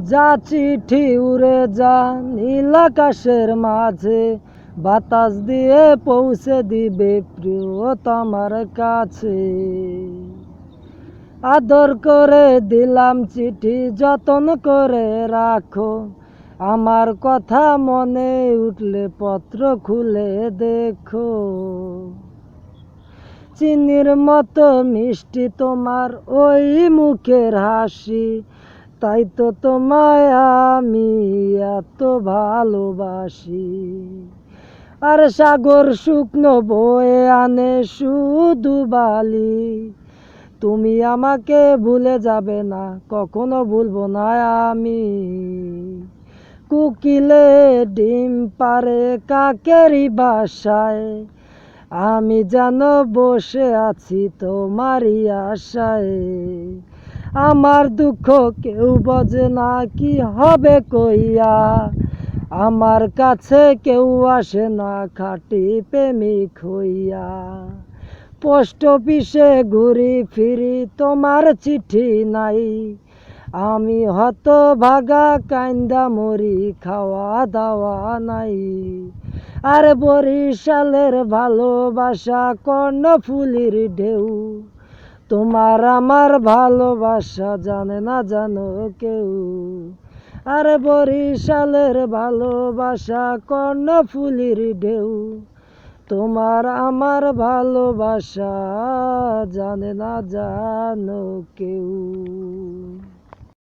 যা চিঠি উড়ে যা নীল আকাশের মাঝে, বাতাস দিয়ে পৌঁছে দিবে প্রিয়তমার কাছে। আদর করে দিলাম চিঠি, যতন করে রাখো, আমার কথা মনে উঠলে পত্র খুলে দেখো। চিনির মতো মিষ্টি তোমার ওই মুখের হাসি, তাই তো তোমায় আমি এত ভালোবাসি। আর সাগর শুকনো বয়ে আনে শুধু বালি, তুমি আমাকে ভুলে যাবে না, কখনো ভুলবো না আমি। কোকিলে ডিম পারে কাকেরই বাসায়, আমি যেন বসে আছি তোমারই আশায়। আমার দুঃখ কেউ বোঝে না, কি হবে কইয়া, আমার কাছে কেউ আসে না খাঁটি প্রেমিক হইয়া। পোস্ট অফিসে ঘুরি ফিরি তোমার চিঠি নাই, আমি হতভাগা কাইন্দা মরি খাওয়া দাওয়া নাই। আর বরিশালের ভালোবাসা কর্ণফুলির ঢেউ, তোমার আমার ভালোবাসা জানে না জানো কেউ। আর বরিশালের ভালোবাসা কর্ণফুলির ঢেউ, তোমার আমার ভালোবাসা জানে না জানো কেউ।